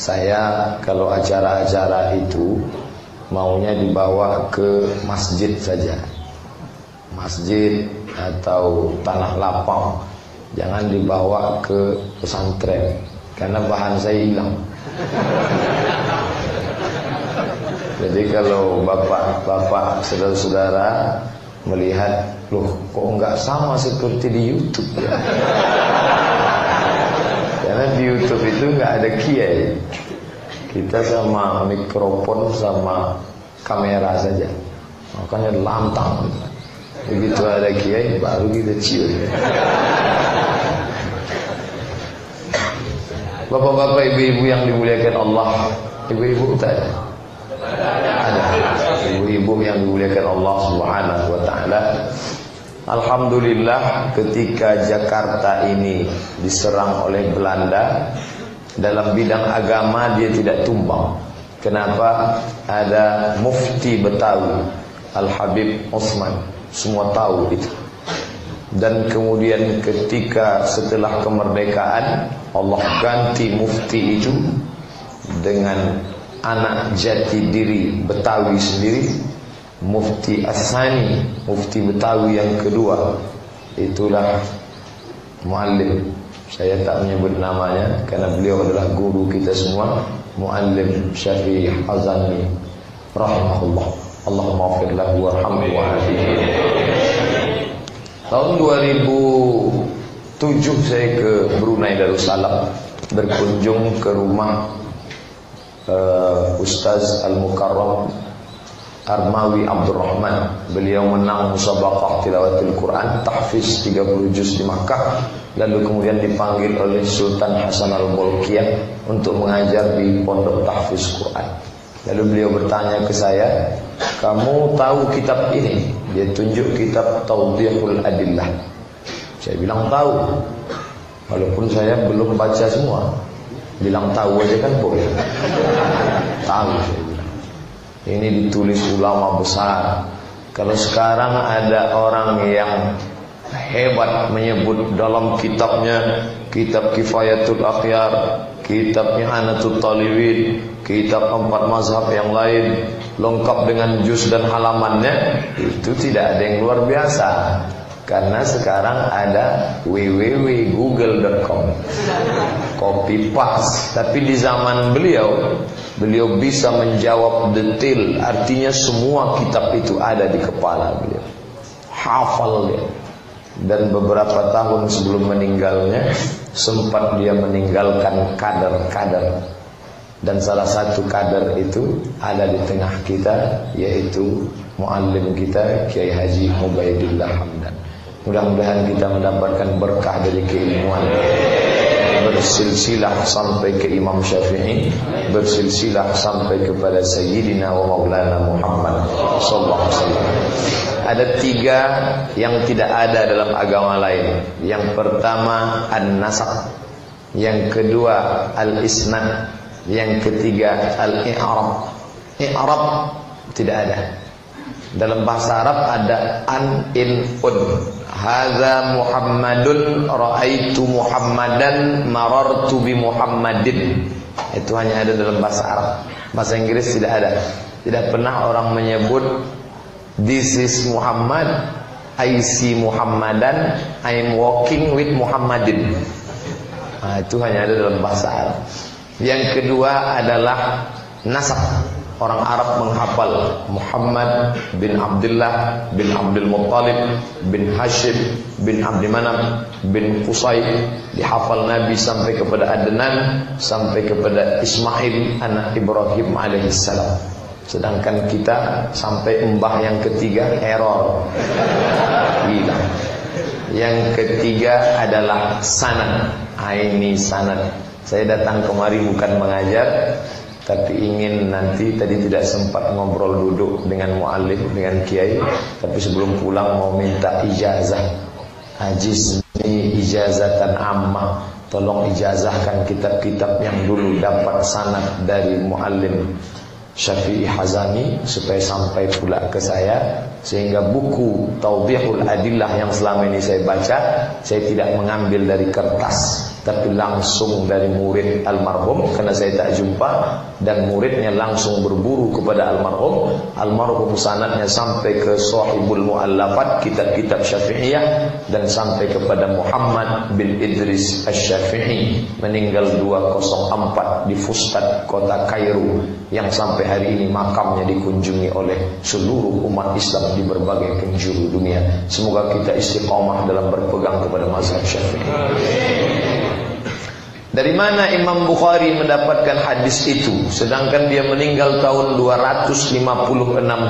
Saya kalau acara-acara itu maunya dibawa ke masjid saja, masjid atau tanah lapang, jangan dibawa ke pesantren karena bahan saya hilang. Jadi kalau bapak-bapak, saudara-saudara melihat, loh kok enggak sama seperti di YouTube ya? Karena di YouTube itu enggak ada kiai. Kita sama mikrofon sama kamera saja. Makanya lantang. Begitu ada kiai baru kita cium. Bapak-bapak, ibu-ibu yang dimuliakan Allah, ibu-ibu tak ada? Ada. Ibu-ibu yang dimuliakan Allah Subhanahu wa taala. Alhamdulillah, ketika Jakarta ini diserang oleh Belanda, dalam bidang agama dia tidak tumbang. Kenapa? Ada Mufti Betawi Al-Habib Osman, semua tahu itu. Dan kemudian ketika setelah kemerdekaan, Allah ganti mufti itu dengan anak jati diri Betawi sendiri, Mufti Asani, Mufti Betawi yang kedua. Itulah Muallim. Saya tak menyebut namanya karena beliau adalah guru kita semua, Muallim Syafi'i Hazani rahimahullah. Allahumma ighfir lahu warhamhu wa'afihi. Tahun 2007 saya ke Brunei Darussalam, berkunjung ke rumah Ustaz Al-Mukarram Armawi Abdurrahman. Beliau menang musabaqah tilawatul Quran, tahfiz 30 juz di Makkah. Lalu kemudian dipanggil oleh Sultan Hasan Al-Bolkiah untuk mengajar di pondok tahfiz Quran. Lalu beliau bertanya ke saya, kamu tahu kitab ini? Dia tunjuk kitab Tawdihul Adillah. Saya bilang tahu, walaupun saya belum baca semua. Bilang tahu aja kan boleh. Tahu, saya bilang. Ini ditulis ulama besar. Kalau sekarang ada orang yang hebat menyebut dalam kitabnya, kitab Kifayatul Akhyar, kitabnya Anatul Talibin, kitab 4 mazhab yang lain, lengkap dengan juz dan halamannya, itu tidak ada yang luar biasa. Karena sekarang ada www.google.com, copy paste. Tapi di zaman beliau bisa menjawab detail. Artinya semua kitab itu ada di kepala beliau, hafal dia. Dan beberapa tahun sebelum meninggalnya sempat dia meninggalkan kader-kader. Dan salah satu kader itu ada di tengah kita, yaitu muallim kita Kiai Haji Ubaidillah Hamdan. Mudah-mudahan kita mendapatkan berkah dari keilmuan, bersilsilah sampai ke Imam Syafi'i, bersilsilah sampai kepada Sayyidina wa Maulana Muhammad sallallahu alaihi wasallam. Ada 3 yang tidak ada dalam agama lain. Yang pertama an-nasab, yang kedua al-isnad, yang ketiga al-i'rab. I'rab tidak ada. Dalam bahasa Arab ada an, in, un. Hadza Muhammadun, ra'aitu Muhammadan, marartu bi Muhammadin. Itu hanya ada dalam bahasa Arab. Bahasa Inggris tidak ada. Tidak pernah orang menyebut this is Muhammad, I see Muhammadan, I'm walking with Muhammadin. Itu hanya ada dalam bahasa Arab. Yang kedua adalah nasab. Orang Arab menghafal Muhammad bin Abdullah bin Abdul Muttalib bin Hashim bin Abdi Manaf bin Qusay. Dihafal Nabi sampai kepada Adnan, sampai kepada Ismail anak Ibrahim alaihissalam. Sedangkan kita sampai mbah yang ketiga error, hilang. Yang ketiga adalah sanad. Ini sanad. Saya datang kemari bukan mengajar, tapi ingin nanti, tadi tidak sempat ngobrol duduk dengan mu'allim, dengan kiai, tapi sebelum pulang mau minta ijazah. Hajiz ini ijazatan ammah, tolong ijazahkan kitab-kitab yang dulu dapat sanad dari mu'allim Syafi'i Hazani supaya sampai pula ke saya, sehingga buku Tawdihul Adillah yang selama ini saya baca, saya tidak mengambil dari kertas. tapi langsung dari murid almarhum, karena saya tak jumpa, dan muridnya langsung berburu kepada almarhum. Almarhum sanadnya sampai ke Shahibul Mu'allafat, kitab-kitab Syafi'iyah, dan sampai kepada Muhammad bin Idris Asy-Syafi'i, meninggal 204 di Fustat, kota Kairo, yang sampai hari ini makamnya dikunjungi oleh seluruh umat Islam di berbagai penjuru dunia. Semoga kita istiqamah dalam berpegang kepada mazhab Syafi'i. Dari mana Imam Bukhari mendapatkan hadis itu, sedangkan dia meninggal tahun 256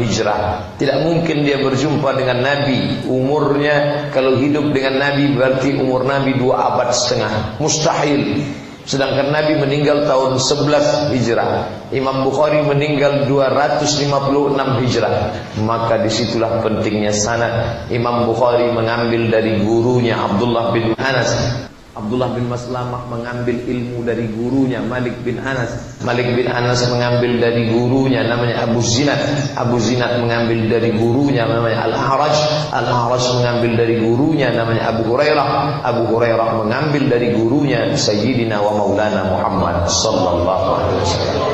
Hijrah? Tidak mungkin dia berjumpa dengan Nabi. Umurnya kalau hidup dengan Nabi berarti umur Nabi 2 abad setengah. Mustahil. Sedangkan Nabi meninggal tahun 11 Hijrah. Imam Bukhari meninggal 256 Hijrah. Maka disitulah pentingnya sanad. Imam Bukhari mengambil dari gurunya Abdullah bin Anas. Abdullah bin Maslamah mengambil ilmu dari gurunya Malik bin Anas. Malik bin Anas mengambil dari gurunya namanya Abu Zinad. Abu Zinad mengambil dari gurunya namanya Al-A'raj. Al-A'raj mengambil dari gurunya namanya Abu Hurairah. Abu Hurairah mengambil dari gurunya Sayyidina wa Maulana Muhammad sallallahu alaihi wasallam.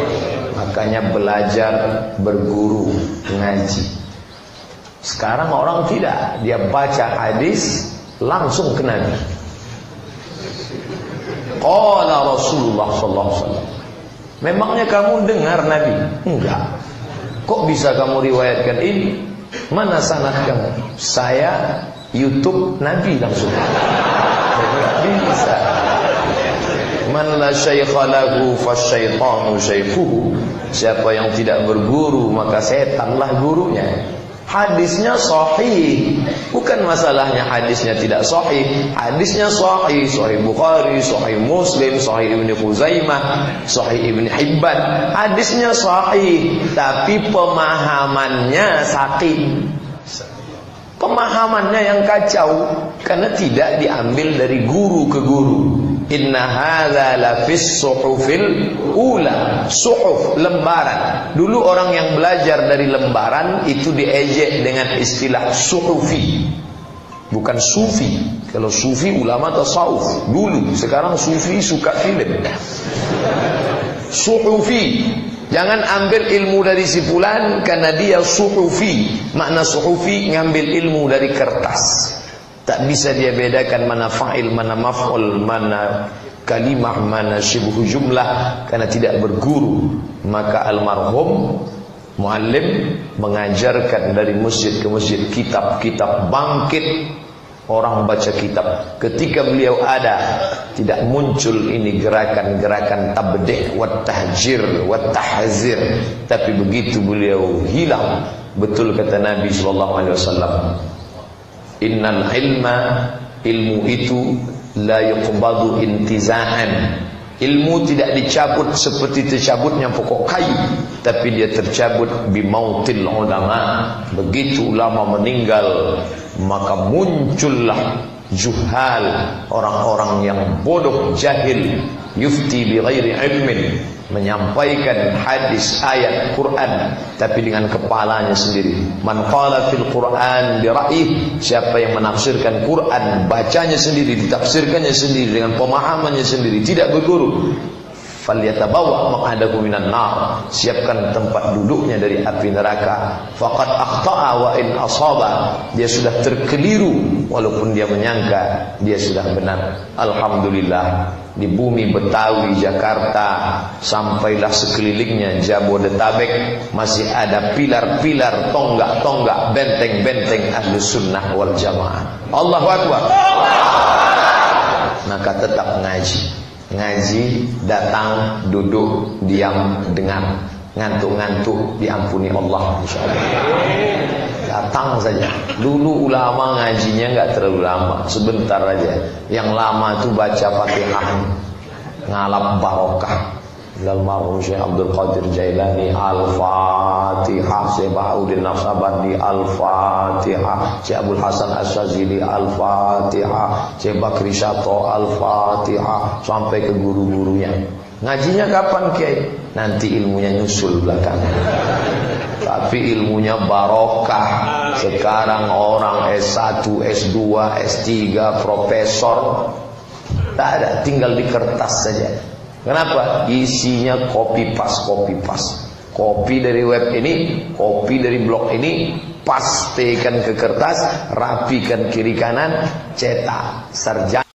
Makanya belajar, berguru, ngaji. Sekarang orang tidak, dia baca hadis langsung ke Nabi. Qala Rasulullah sallallahu alaihi wasallam. Memangnya kamu dengar Nabi? Enggak. Kok bisa kamu riwayatkan ini? Mana sanad kamu? Saya YouTube Nabi langsung. Enggak bisa. Man la syaikha lahu fasyaitanu syaikhuhu. Siapa yang tidak berguru maka setanlah gurunya. Hadisnya sahih. Bukan masalahnya hadisnya tidak sahih. Hadisnya sahih. Sahih Bukhari, sahih Muslim, sahih Ibnu Khuzaimah, sahih Ibnu Hibban. Hadisnya sahih, tapi pemahamannya saking. Pemahamannya yang kacau, karena tidak diambil dari guru ke guru. Inna hadza la fis suhufil ula. Suhuf, lembaran. Dulu orang yang belajar dari lembaran itu diejek dengan istilah suhufi, bukan sufi. Kalau sufi ulama tasawuf dulu, sekarang sufi suka film. Suhufi. Jangan ambil ilmu dari si fulan karena dia suhufi. Makna suhufi, ngambil ilmu dari kertas. Tak bisa dia bedakan mana fa'il, mana maf'ul, mana kalimah, mana syibhu jumlah, karena tidak berguru. Maka almarhum muallim mengajarkan dari masjid ke masjid, kitab-kitab bangkit. Orang baca kitab. Ketika beliau ada, tidak muncul ini gerakan-gerakan tabdih wat tahjir wat tahzir, tapi begitu beliau hilang, betul kata Nabi sallallahu alaihi wasallam, innal ilma, ilmu itu la yuqbadu intiza'an. Ilmu tidak dicabut seperti tercabutnya pokok kayu, tapi dia tercabut bimautil ulama. Begitu ulama meninggal, maka muncullah juhal, orang-orang yang bodoh, jahil, yufti bi ghairi ilmin, menyampaikan hadis, ayat, Quran, tapi dengan kepalanya sendiri. Man qala fil Quran bi ra'ih, siapa yang menafsirkan Quran, bacanya sendiri, ditafsirkannya sendiri dengan pemahamannya sendiri, tidak berguru, falyatabawa maq'adahu minan nar, siapkan tempat duduknya dari api neraka. Faqad akhta'a wa in asaba, dia sudah terkeliru walaupun dia menyangka dia sudah benar. Alhamdulillah, di bumi Betawi, Jakarta, sampailah sekelilingnya Jabodetabek, masih ada pilar-pilar, tonggak-tonggak, benteng-benteng Ahlus Sunnah wal Jamaah. Allahu Akbar. Maka tetap ngaji. Ngaji, datang, duduk, diam, dengar. Ngantuk-ngantuk, diampuni Allah insyaallah. Datang saja. Dulu ulama ngajinya enggak terlalu lama, sebentar aja. Yang lama itu baca Fatihah, ngalap barokah. Almarhum Syekh Abdul Qadir Jailani Al-Fatihah, Syekh Bahauddin Naqsyabandi Al-Fatihah, Syekh Abdul Hasan Asyazili Al-Fatihah, Syekh Bakri Syato Al-Fatihah, sampai ke guru-gurunya. Ngajinya kapan Kiai? Nanti ilmunya nyusul belakangan. Tapi ilmunya barokah. Sekarang orang S1, S2, S3, profesor, Tak ada, tinggal di kertas saja. Kenapa? Isinya copy paste, copy paste. Kopi dari web ini, kopi dari blog ini, pastekan ke kertas, rapikan kiri kanan, cetak sarjana.